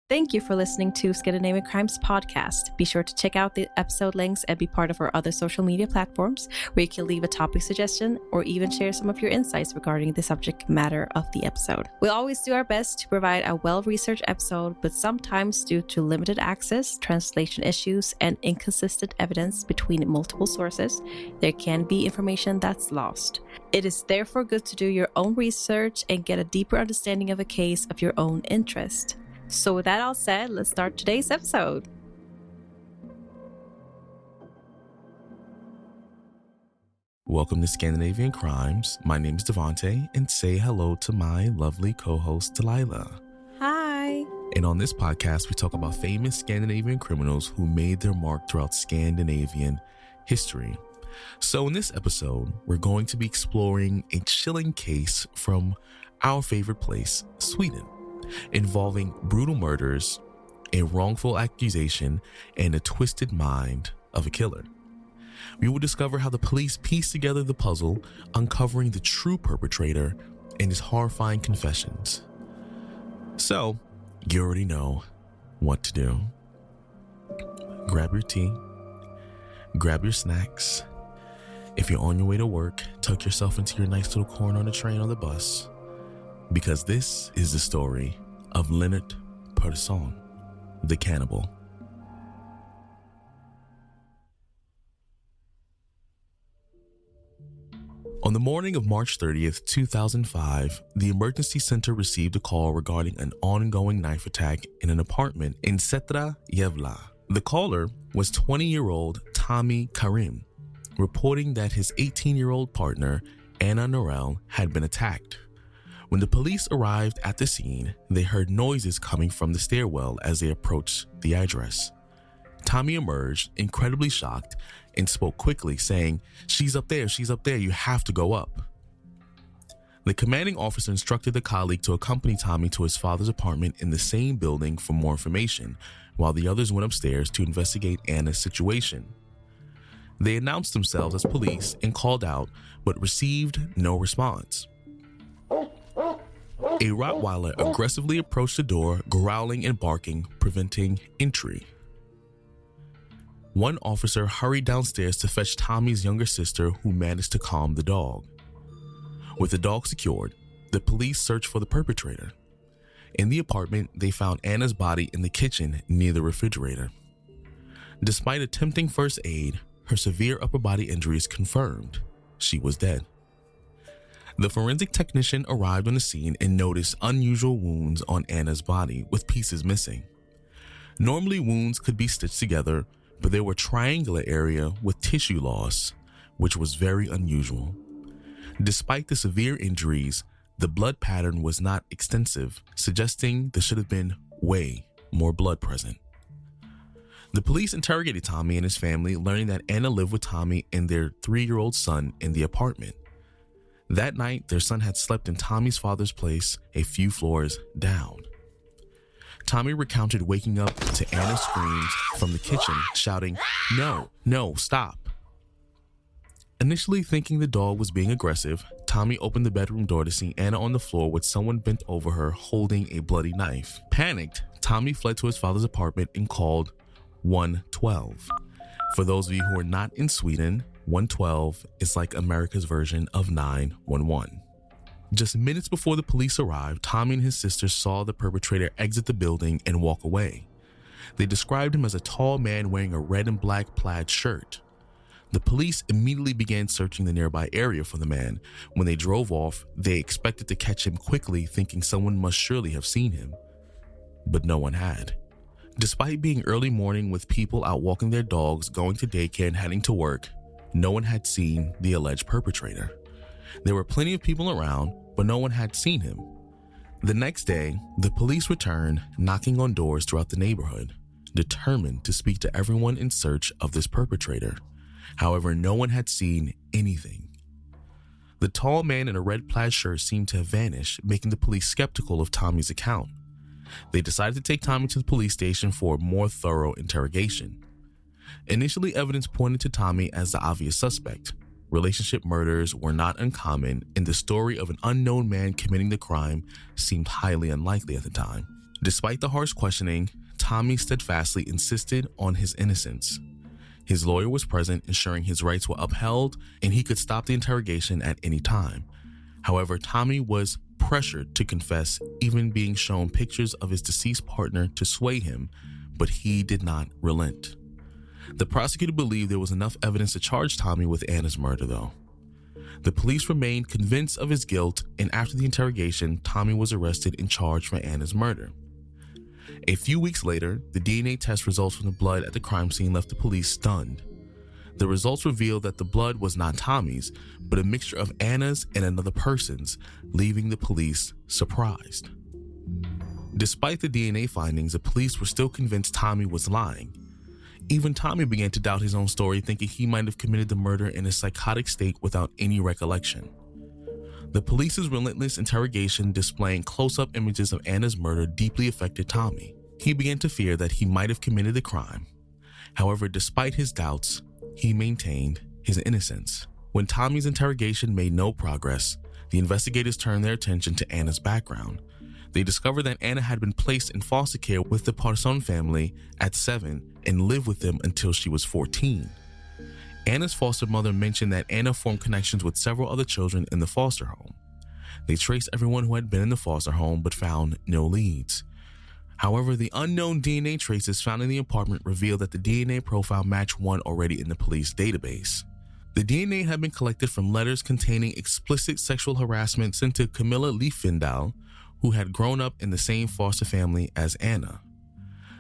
Thank you for listening to Scandinavian Crimes Podcast. Be sure to check out the episode links and be part of our other social media platforms where you can leave a topic suggestion or even share some of your insights regarding the subject matter of the episode. We'll always do our best to provide a well-researched episode, but sometimes due to limited access, translation issues, and inconsistent evidence between multiple sources, there can be information that's lost. It is therefore good to do your own research and get a deeper understanding of a case of your own interest. So with that all said, let's start today's episode. Welcome to Scandinavian Crimes. My name is Devante, and say hello to my lovely co-host Delila. Hi. And on this podcast, we talk about famous Scandinavian criminals who made their mark throughout Scandinavian history. So in this episode, we're going to be exploring a chilling case from our favorite place, Sweden, involving brutal murders, a wrongful accusation, and a twisted mind of a killer. We will discover how the police piece together the puzzle, uncovering the true perpetrator and his horrifying confessions. So, you already know what to do. Grab your tea, grab your snacks. If you're on your way to work, tuck yourself into your nice little corner on the train or the bus, because this is the story of Lennart Persson, the cannibal. On the morning of March 30th, 2005, the emergency center received a call regarding an ongoing knife attack in an apartment in Sätra Gävle. The caller was 20-year-old Tommy Karim, reporting that his 18-year-old partner, Anna Norell, had been attacked. When the police arrived at the scene, they heard noises coming from the stairwell as they approached the address. Tommy emerged, incredibly shocked, and spoke quickly, saying, she's up there, you have to go up." The commanding officer instructed the colleague to accompany Tommy to his father's apartment in the same building for more information, while the others went upstairs to investigate Anna's situation. They announced themselves as police and called out, but received no response. A Rottweiler aggressively approached the door, growling and barking, preventing entry. One officer hurried downstairs to fetch Tommy's younger sister, who managed to calm the dog. With the dog secured, the police searched for the perpetrator. In the apartment, they found Anna's body in the kitchen near the refrigerator. Despite attempting first aid, her severe upper body injuries confirmed she was dead. The forensic technician arrived on the scene and noticed unusual wounds on Anna's body with pieces missing. Normally, wounds could be stitched together, but there were triangular area with tissue loss, which was very unusual. Despite the severe injuries, the blood pattern was not extensive, suggesting there should have been way more blood present. The police interrogated Tommy and his family, learning that Anna lived with Tommy and their 3-year-old son in the apartment. That night, their son had slept in Tommy's father's place a few floors down. Tommy recounted waking up to Anna's screams from the kitchen, shouting, No, stop." Initially thinking the dog was being aggressive, Tommy opened the bedroom door to see Anna on the floor with someone bent over her holding a bloody knife. Panicked, Tommy fled to his father's apartment and called 112. For those of you who are not in Sweden, 112 is like America's version of 911. Just minutes before the police arrived, Tommy and his sister saw the perpetrator exit the building and walk away. They described him as a tall man wearing a red and black plaid shirt. The police immediately began searching the nearby area for the man. When they drove off, they expected to catch him quickly, thinking someone must surely have seen him. But no one had. Despite being early morning with people out walking their dogs, going to daycare, and heading to work, no one had seen the alleged perpetrator. There were plenty of people around, but no one had seen him. The next day, the police returned, knocking on doors throughout the neighborhood, determined to speak to everyone in search of this perpetrator. However, no one had seen anything. The tall man in a red plaid shirt seemed to have vanished, making the police skeptical of Tommy's account. They decided to take Tommy to the police station for a more thorough interrogation. Initially, evidence pointed to Tommy as the obvious suspect. Relationship murders were not uncommon, and the story of an unknown man committing the crime seemed highly unlikely at the time. Despite the harsh questioning, Tommy steadfastly insisted on his innocence. His lawyer was present, ensuring his rights were upheld and he could stop the interrogation at any time. However, Tommy was pressured to confess, even being shown pictures of his deceased partner to sway him, but he did not relent. The prosecutor believed there was enough evidence to charge Tommy with Anna's murder, though. The police remained convinced of his guilt, and after the interrogation, Tommy was arrested and charged for Anna's murder. A few weeks later, the DNA test results from the blood at the crime scene left the police stunned. The results revealed that the blood was not Tommy's, but a mixture of Anna's and another person's, leaving the police surprised. Despite the DNA findings, the police were still convinced Tommy was lying. Even Tommy began to doubt his own story, thinking he might have committed the murder in a psychotic state without any recollection. The police's relentless interrogation displaying close-up images of Anna's murder deeply affected Tommy. He began to fear that he might have committed the crime. However, despite his doubts, he maintained his innocence. When Tommy's interrogation made no progress, the investigators turned their attention to Anna's background. They discovered that Anna had been placed in foster care with the Persson family at 7 and lived with them until she was 14. Anna's foster mother mentioned that Anna formed connections with several other children in the foster home. They traced everyone who had been in the foster home but found no leads. However, the unknown DNA traces found in the apartment revealed that the DNA profile matched one already in the police database. The DNA had been collected from letters containing explicit sexual harassment sent to Camilla Lifvendahl, who had grown up in the same foster family as Anna.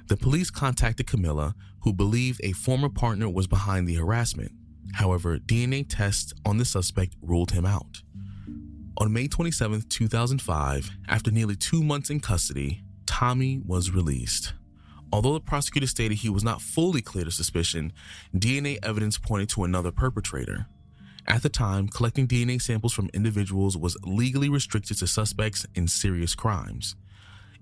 The police contacted Camilla, who believed a former partner was behind the harassment. However, DNA tests on the suspect ruled him out. On May 27, 2005, after nearly 2 months in custody, Tommy was released. Although the prosecutor stated he was not fully cleared of suspicion, DNA evidence pointed to another perpetrator. At the time, collecting DNA samples from individuals was legally restricted to suspects in serious crimes.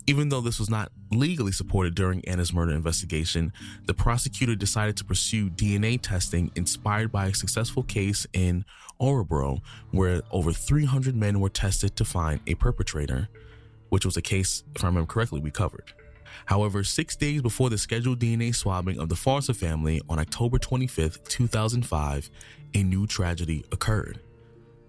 Even though this was not legally supported during Anna's murder investigation, the prosecutor decided to pursue DNA testing inspired by a successful case in Örebro, where over 300 men were tested to find a perpetrator, which was a case, if I remember correctly, we covered. However, 6 days before the scheduled DNA swabbing of the Foster family on October 25, 2005, a new tragedy occurred.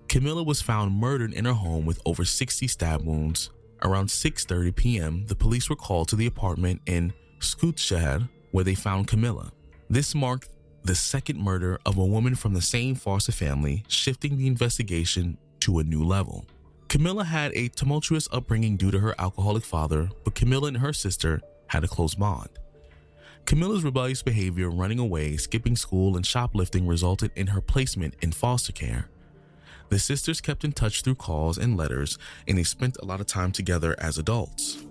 Camilla was found murdered in her home with over 60 stab wounds. Around 6:30 p.m., the police were called to the apartment in Skutskär, where they found Camilla. This marked the second murder of a woman from the same Foster family, shifting the investigation to a new level. Camilla had a tumultuous upbringing due to her alcoholic father, but Camilla and her sister had a close bond. Camilla's rebellious behavior, running away, skipping school, and shoplifting resulted in her placement in foster care. The sisters kept in touch through calls and letters, and they spent a lot of time together as adults.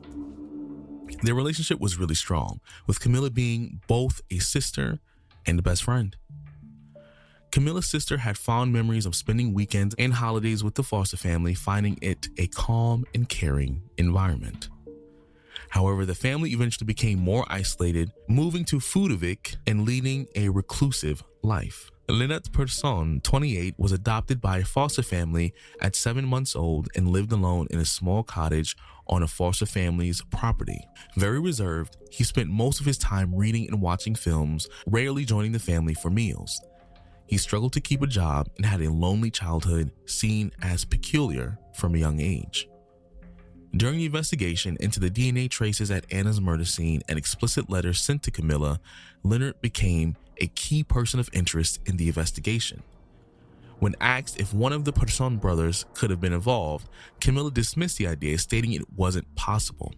Their relationship was really strong, with Camilla being both a sister and a best friend. Camilla's sister had fond memories of spending weekends and holidays with the Foster family, finding it a calm and caring environment. However, the family eventually became more isolated, moving to Fudovik and leading a reclusive life. Lennart Persson, 28, was adopted by a foster family at 7 months old and lived alone in a small cottage on a foster family's property. Very reserved, he spent most of his time reading and watching films, rarely joining the family for meals. He struggled to keep a job and had a lonely childhood, seen as peculiar from a young age. During the investigation into the DNA traces at Anna's murder scene and explicit letters sent to Camilla, Lennart became a key person of interest in the investigation. When asked if one of the Persson brothers could have been involved, Camilla dismissed the idea, stating it wasn't possible.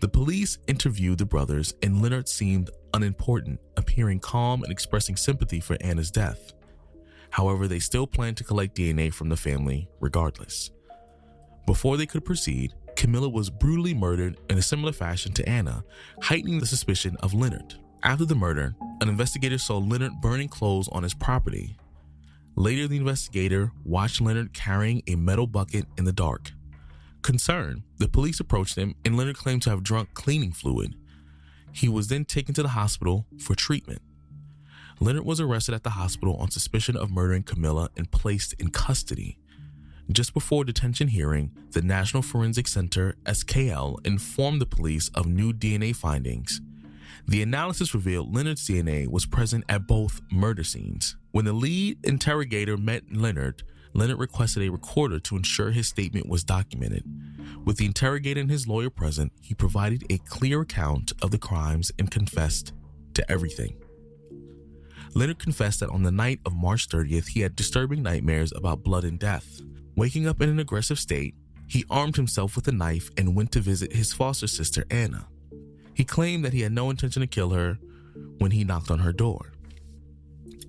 The police interviewed the brothers, and Lennart seemed unimportant, appearing calm and expressing sympathy for Anna's death. However, they still planned to collect DNA from the family regardless. Before they could proceed, Camilla was brutally murdered in a similar fashion to Anna, heightening the suspicion of Lennart. After the murder, an investigator saw Lennart burning clothes on his property. Later, the investigator watched Lennart carrying a metal bucket in the dark. Concerned, the police approached him, and Lennart claimed to have drunk cleaning fluid. He was then taken to the hospital for treatment. Lennart was arrested at the hospital on suspicion of murdering Camilla and placed in custody. Just before detention hearing, the National Forensic Center, SKL, informed the police of new DNA findings. The analysis revealed Lennart's DNA was present at both murder scenes. When the lead interrogator met Lennart requested a recorder to ensure his statement was documented. With the interrogator and his lawyer present, he provided a clear account of the crimes and confessed to everything. Lennart confessed that on the night of March 30th, he had disturbing nightmares about blood and death. Waking up in an aggressive state, he armed himself with a knife and went to visit his foster sister, Anna. He claimed that he had no intention to kill her when he knocked on her door.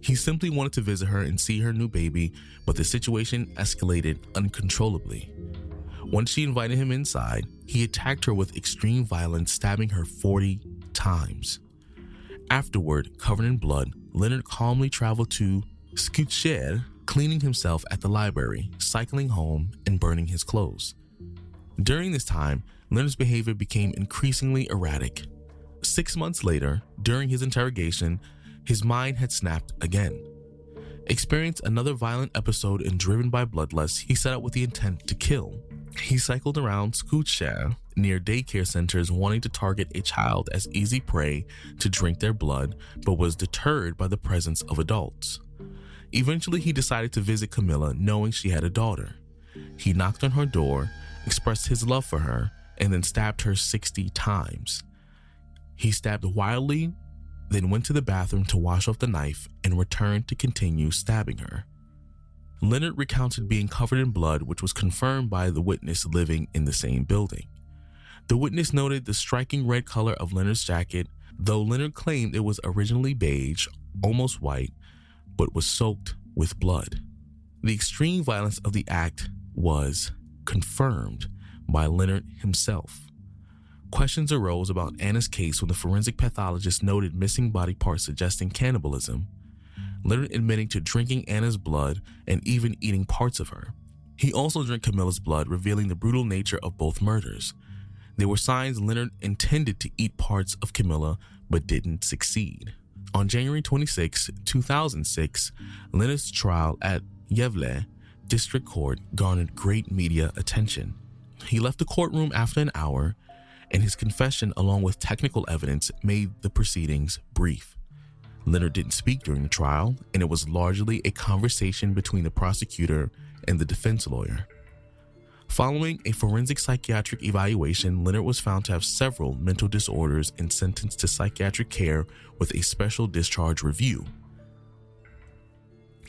He simply wanted to visit her and see her new baby, but the situation escalated uncontrollably. Once she invited him inside, he attacked her with extreme violence, stabbing her 40 times. Afterward, covered in blood, Lennart calmly traveled to Swedish, cleaning himself at the library, cycling home, and burning his clothes. During this time, Lennart's behavior became increasingly erratic. 6 months later, during his interrogation, his mind had snapped again. Experienced another violent episode and driven by bloodlust, he set out with the intent to kill. He cycled around Swedish near daycare centers wanting to target a child as easy prey to drink their blood, but was deterred by the presence of adults. Eventually, he decided to visit Camilla, knowing she had a daughter. He knocked on her door, expressed his love for her, and then stabbed her 60 times. He stabbed wildly, then went to the bathroom to wash off the knife and returned to continue stabbing her. Lennart recounted being covered in blood, which was confirmed by the witness living in the same building. The witness noted the striking red color of Lennart's jacket, though Lennart claimed it was originally beige, almost white, but was soaked with blood. The extreme violence of the act was confirmed by Lennart himself. Questions arose about Anna's case when the forensic pathologist noted missing body parts suggesting cannibalism, Lennart admitting to drinking Anna's blood and even eating parts of her. He also drank Camilla's blood, revealing the brutal nature of both murders. There were signs Lennart intended to eat parts of Camilla but didn't succeed. On January 26, 2006, Lennart's trial at Gävle District Court garnered great media attention. He left the courtroom after an hour, and his confession, along with technical evidence, made the proceedings brief. Lennart didn't speak during the trial, and it was largely a conversation between the prosecutor and the defense lawyer. Following a forensic psychiatric evaluation, Lennart was found to have several mental disorders and sentenced to psychiatric care with a special discharge review.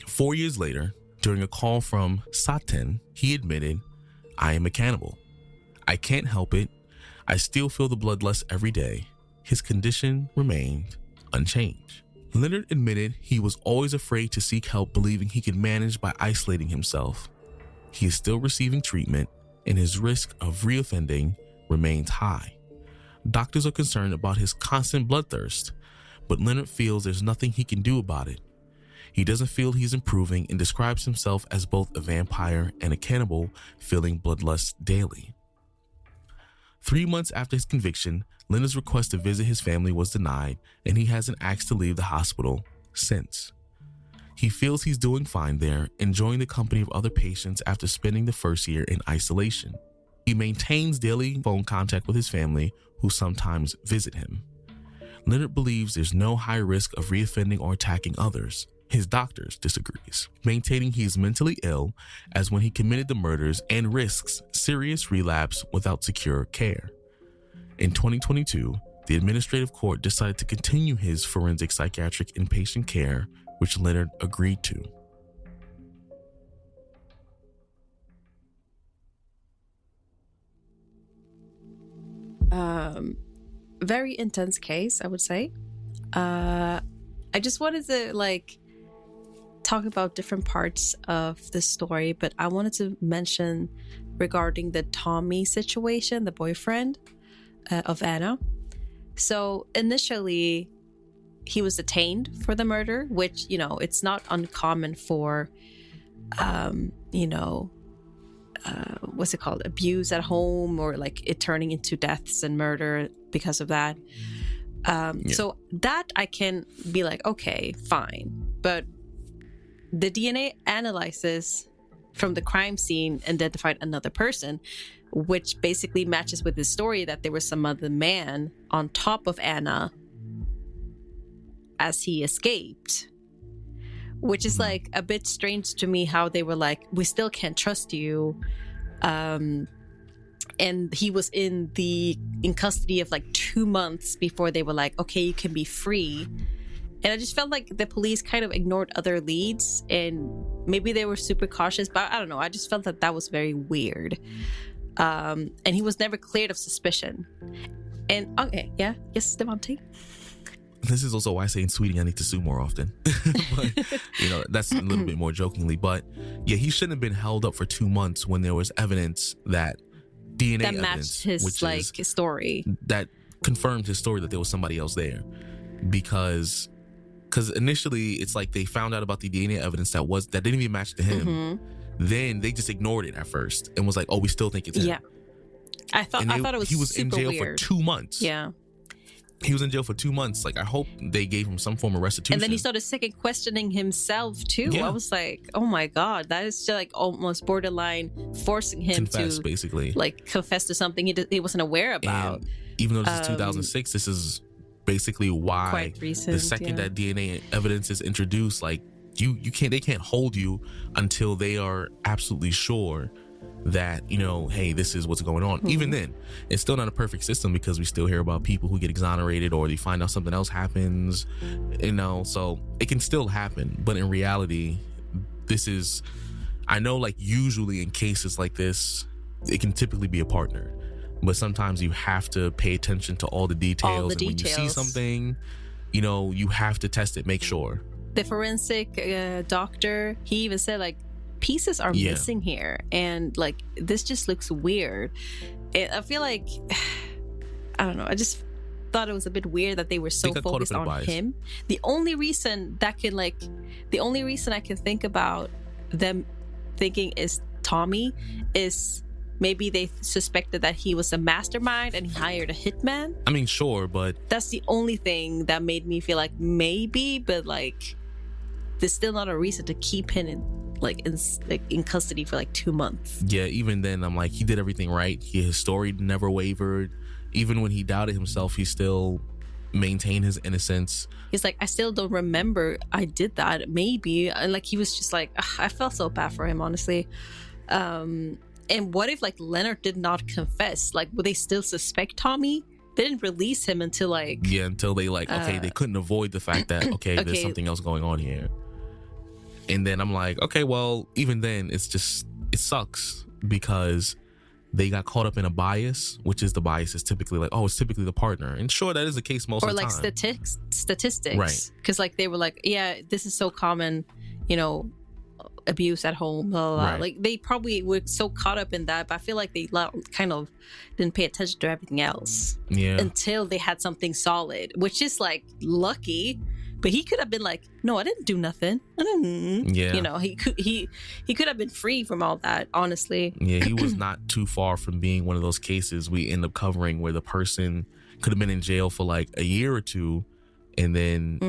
4 years later, during a call from Satan, he admitted, "I am a cannibal. I can't help it. I still feel the bloodlust every day." His condition remained unchanged. Lennart admitted he was always afraid to seek help, believing he could manage by isolating himself. He is still receiving treatment, and his risk of reoffending remains high. Doctors are concerned about his constant bloodthirst, but Lennart feels there's nothing he can do about it. He doesn't feel he's improving and describes himself as both a vampire and a cannibal, feeling bloodlust daily. 3 months after his conviction, Lennart's request to visit his family was denied, and he hasn't asked to leave the hospital since. He feels he's doing fine there, enjoying the company of other patients after spending the first year in isolation. He maintains daily phone contact with his family, who sometimes visit him. Lennart believes there's no high risk of reoffending or attacking others. His doctors disagrees, maintaining he is mentally ill as when he committed the murders and risks serious relapse without secure care. In 2022, the administrative court decided to continue his forensic psychiatric inpatient care, which Lennart agreed to. Very intense case, I would say. I just wanted to talk about different parts of the story, but I wanted to mention regarding the Tommy situation, the boyfriend of Anna. So initially, he was detained for the murder, which, it's not uncommon for, what's it called? Abuse at home, or it turning into deaths and murder because of that. So that I can be like, okay, fine. But the DNA analysis from the crime scene identified another person, which basically matches with his story that there was some other man on top of Anna as he escaped. Which is like a bit strange to me how they were like, we still can't trust you. And he was in custody of like 2 months before they were like, okay, you can be free. And I just felt like the police kind of ignored other leads, and maybe they were super cautious, but I don't know. I just felt that was very weird. And he was never cleared of suspicion. And okay, yeah, yes, Devante. This is also why I say in Sweden I need to sue more often. But, that's a little bit more jokingly. But yeah, he shouldn't have been held up for 2 months when there was evidence that DNA that evidence, matched his story. That confirmed his story that there was somebody else there. Because initially it's like they found out about the DNA evidence that didn't even match to him. Mm-hmm. Then they just ignored it at first and was like, "Oh, we still think it's him." Yeah, I thought it was. He was in jail weird. for 2 months. Yeah, he was in jail for 2 months. Like, I hope they gave him some form of restitution. And then he started second questioning himself too. Yeah. I was like, "Oh my god, that is just like almost borderline forcing him to basically like confess to something he wasn't aware about." And even though this is 2006, this is basically why quite recent, the second that DNA evidence is introduced, like they can't hold you until they are absolutely sure that, hey, this is what's going on. Mm-hmm. Even then, it's still not a perfect system because we still hear about people who get exonerated or they find out something else happens, so it can still happen. But in reality, I know, like, usually in cases like this, it can typically be a partner. But sometimes you have to pay attention to all the details. And when you see something, you have to test it, make sure. The forensic doctor, he even said, like, pieces are missing here. And, like, this just looks weird. I feel like, I don't know, I just thought it was a bit weird that they were so focused on him. The only reason I can think about them thinking is Tommy is... maybe they suspected that he was a mastermind and he hired a hitman. I mean, sure, but... that's the only thing that made me feel like maybe, but, like, there's still not a reason to keep him in custody for, like, 2 months. Yeah, even then, I'm like, he did everything right. His story never wavered. Even when he doubted himself, he still maintained his innocence. He's like, I still don't remember I did that. Maybe. And, like, he was just like, I felt so bad for him, honestly. And what if, like, Lennart did not confess? Like, would they still suspect Tommy? They didn't release him until, like... yeah, until they, like, okay, they couldn't avoid the fact that, okay, there's something else going on here. And then I'm like, okay, well, even then, it sucks because they got caught up in a bias, which is the bias is typically like, oh, it's typically the partner. And sure, that is the case most of the time. Or, like, statistics. Right. Because, like, they were like, yeah, this is so common, abuse at home, blah, blah, blah. Right. Like, they probably were so caught up in that, but I feel like they kind of didn't pay attention to everything else until they had something solid, which is, like, lucky. But he could have been like, no, I didn't do nothing. I didn't. Yeah. He could have been free from all that, honestly. Yeah, he was not too far from being one of those cases we end up covering where the person could have been in jail for like a year or two. And then,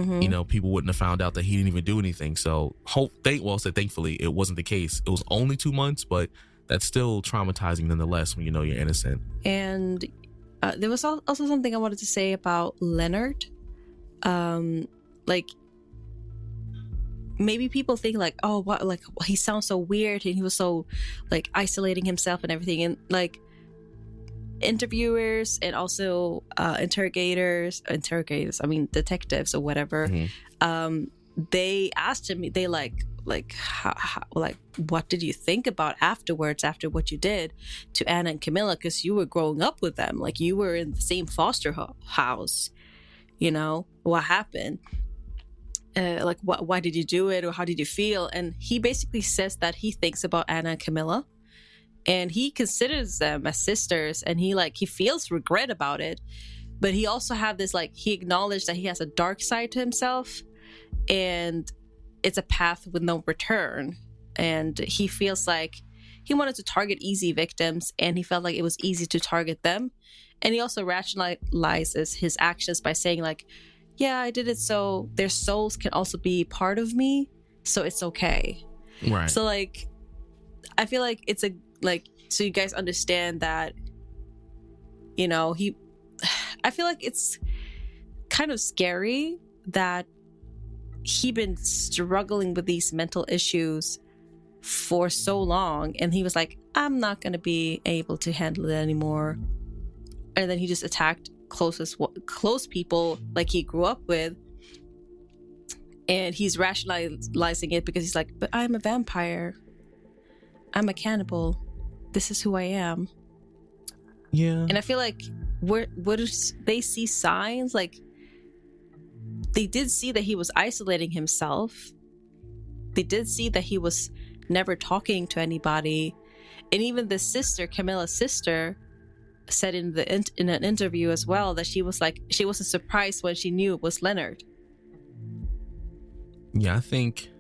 people wouldn't have found out that he didn't even do anything. So thankfully, it wasn't the case. It was only 2 months, but that's still traumatizing nonetheless when you know you're innocent. And there was also something I wanted to say about Lennart. Like, maybe people think like, oh, what, like, he sounds so weird and he was so, like, isolating himself and everything. And, like, interviewers and also detectives or whatever, they asked him, they how, what did you think about afterwards, after what you did to Anna and Camilla, because you were growing up with them, like, you were in the same foster house, what happened, like, why did you do it, or how did you feel? And he basically says that he thinks about Anna and Camilla and he considers them as sisters, and he feels regret about it, but he also had this, like, he acknowledged that he has a dark side to himself and it's a path with no return, and he feels like he wanted to target easy victims and he felt like it was easy to target them. And he also rationalizes his actions by saying, like, yeah, I did it so their souls can also be part of me, so it's okay. Right. So, like, I feel like it's a so you guys understand that, I feel like it's kind of scary that he been struggling with these mental issues for so long, and he was like, I'm not gonna be able to handle it anymore, and then he just attacked close people like he grew up with, and he's rationalizing it because he's like, but I'm a vampire, I'm a cannibal, this is who I am. Yeah. And I feel like what they see signs, like they did see that he was isolating himself, they did see that he was never talking to anybody, and even the sister, Camilla's sister, said in an interview as well that she was like, she wasn't surprised when she knew it was Lennart. Yeah, I think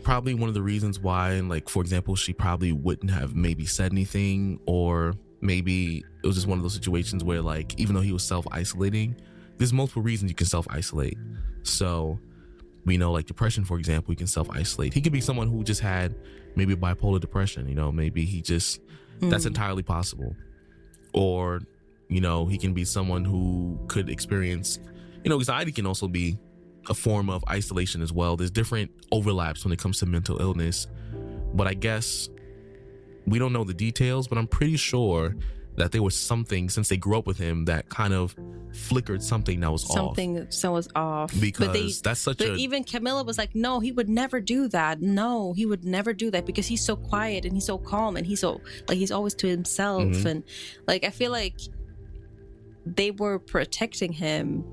probably one of the reasons why, like, for example, she probably wouldn't have maybe said anything, or maybe it was just one of those situations where, like, even though he was self-isolating, there's multiple reasons you can self-isolate. So we know, like, depression, for example, you can self-isolate. He could be someone who just had maybe bipolar depression, maybe he just, that's entirely possible. Or, he can be someone who could experience, anxiety can also be a form of isolation as well. There's different overlaps when it comes to mental illness, but I guess we don't know the details, but I'm pretty sure that there was something, since they grew up with him, that kind of flickered something that was off. Because but even Camilla was like, no, he would never do that. No, he would never do that because he's so quiet and he's so calm and he's so, like, he's always to himself. Mm-hmm. And, like, I feel like they were protecting him,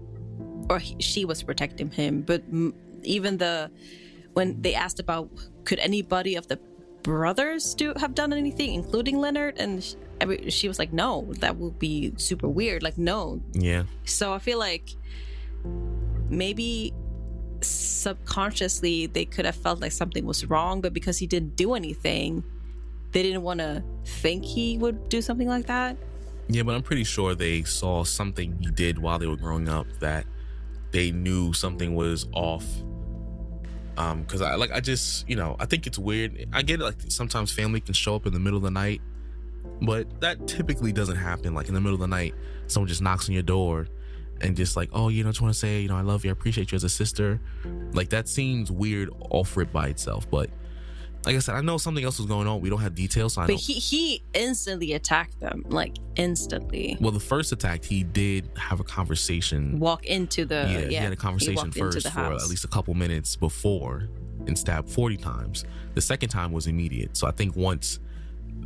or she was protecting him. But even when they asked about, could anybody of the brothers have done anything, including Lennart, and she was like, no, that would be super weird, like, no. Yeah. So I feel like maybe subconsciously they could have felt like something was wrong, but because he didn't do anything, they didn't want to think he would do something like that. Yeah, but I'm pretty sure they saw something he did while they were growing up that they knew something was off. Because I think it's weird. I get it, like, sometimes family can show up in the middle of the night, but that typically doesn't happen. Like, in the middle of the night, someone just knocks on your door and just like, oh, just want to say, I love you, I appreciate you as a sister. Like, that seems weird off rip by itself. But like I said, I know something else was going on. We don't have details. So he instantly attacked them, like, instantly. Well, the first attack, he did have a conversation. Walk into the... Yeah, he had a conversation first for at least a couple minutes before and stabbed 40 times. The second time was immediate. So I think once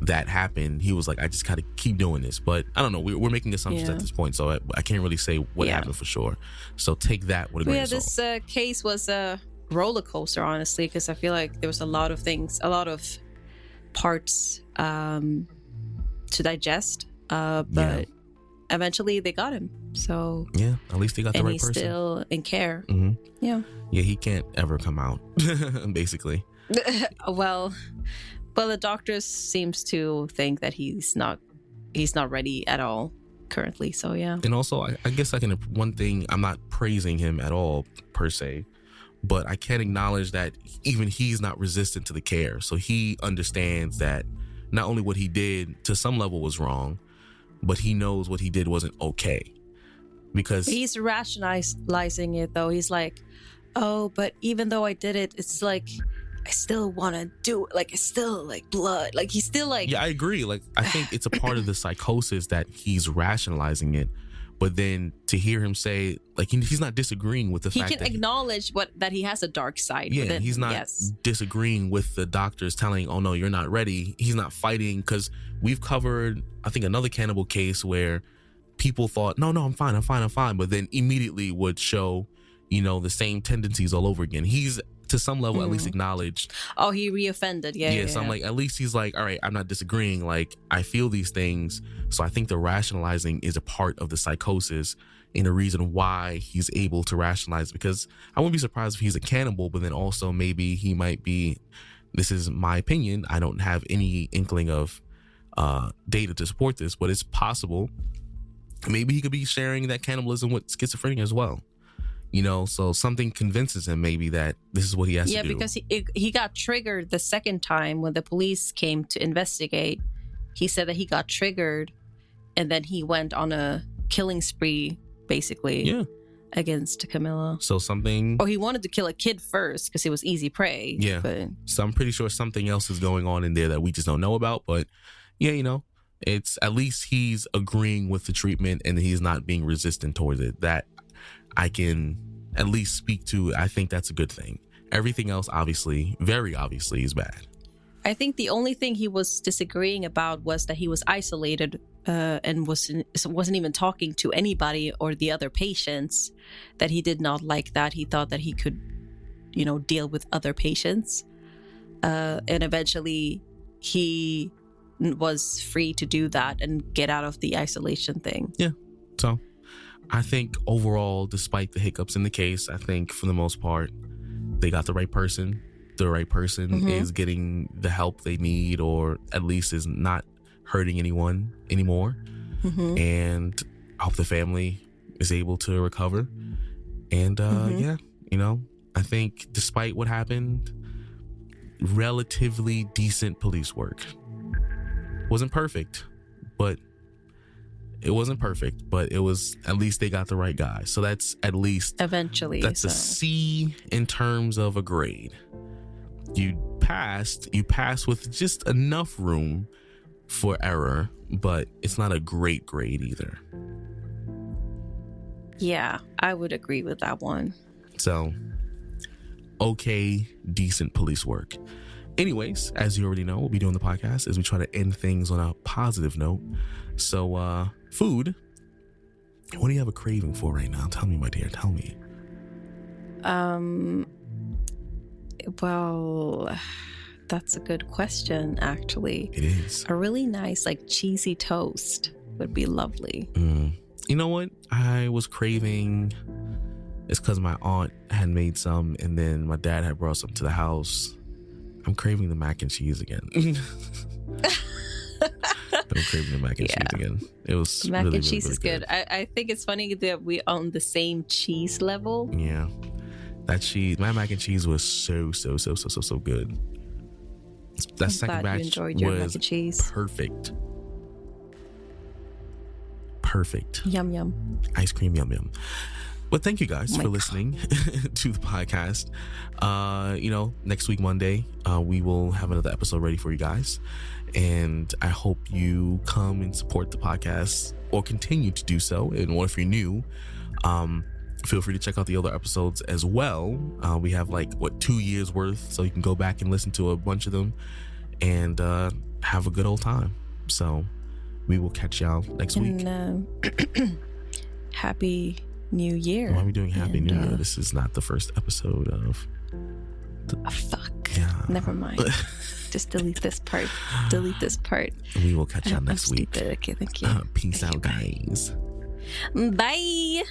that happened, he was like, I just gotta keep doing this. But I don't know. We're making assumptions at this point, so I can't really say what happened for sure. So take that with a grain of salt. This case was a roller coaster, honestly, because I feel like there was a lot of things, a lot of parts to digest, but eventually they got him. So yeah, at least they got the right person. And he's still in care. Mm-hmm. Yeah, he can't ever come out basically. well, the doctors seems to think that he's not ready at all currently. So yeah. And also, I guess one thing, I'm not praising him at all per se, but I can acknowledge that even he's not resistant to the care. So he understands that not only what he did to some level was wrong, but he knows what he did wasn't okay. Because he's rationalizing it, though. He's like, oh, but even though I did it, it's like, I still want to do it. Like, it's still like blood. Like, he's still like... Yeah, I agree. Like, I think it's a part of the psychosis that he's rationalizing it. But then to hear him say, like, he's not disagreeing with the fact that... He can acknowledge that he has a dark side. Yeah, he's not disagreeing with the doctors telling, oh, no, you're not ready. He's not fighting, because we've covered, I think, another cannibal case where people thought, no, I'm fine. But then immediately would show, the same tendencies all over again. He's, to some level, at least acknowledged. Oh, he reoffended. Yeah. So I'm like, at least he's like, all right, I'm not disagreeing. Like, I feel these things. So I think the rationalizing is a part of the psychosis and a reason why he's able to rationalize. Because I wouldn't be surprised if he's a cannibal, but then also maybe he might be, this is my opinion, I don't have any inkling of data to support this, but it's possible. Maybe he could be sharing that cannibalism with schizophrenia as well. So something convinces him maybe that this is what he has to do. Yeah, because he got triggered the second time when the police came to investigate. He said that he got triggered, and then he went on a killing spree, basically, against Camilla. So something... Or he wanted to kill a kid first because it was easy prey. Yeah. But... So I'm pretty sure something else is going on in there that we just don't know about. But yeah, it's at least he's agreeing with the treatment and he's not being resistant towards it. That I can at least speak to. I think that's a good thing. Everything else, obviously, very obviously, is bad. I think the only thing he was disagreeing about was that he was isolated and wasn't even talking to anybody or the other patients. That he did not like that. He thought that he could, deal with other patients. And eventually he was free to do that and get out of the isolation thing. Yeah. So I think overall, despite the hiccups in the case, I think for the most part, they got the right person. The right person is getting the help they need, or at least is not hurting anyone anymore. And I hope the family is able to recover. And I think despite what happened, relatively decent police work. Wasn't perfect, but it was at least they got the right guy. So that's at least eventually. That's a C in terms of a grade. You passed with just enough room for error, but it's not a great grade either. Yeah, I would agree with that one. So, okay, decent police work. Anyways, as you already know, we'll be doing the podcast as we try to end things on a positive note. So, food. What do you have a craving for right now? Tell me, my dear. Tell me. Well, that's a good question, actually. It is. A really nice, cheesy toast would be lovely. You know what? I was craving... It's because my aunt had made some, and then my dad had brought some to the house. I'm craving the mac and cheese again. I'm craving the mac and cheese again. It was mac really, and cheese really, really is good. I think it's funny that we on the same cheese level. Yeah. That cheese, my mac and cheese was so good. That second batch was perfect. Perfect. Yum yum. Ice cream yum yum. But thank you guys for listening to the podcast. Next week, Monday, we will have another episode ready for you guys. And I hope you come and support the podcast or continue to do so. And if you're new, feel free to check out the other episodes as well. We have 2 years worth, so you can go back and listen to a bunch of them and have a good old time. So we will catch y'all next week. Happy New Year. Why are we doing Happy New Year? This is not the first episode of... fuck. Yeah. Never mind. Just delete this part. We will catch y'all next week. Okay, thank you. Peace out, guys. Bye.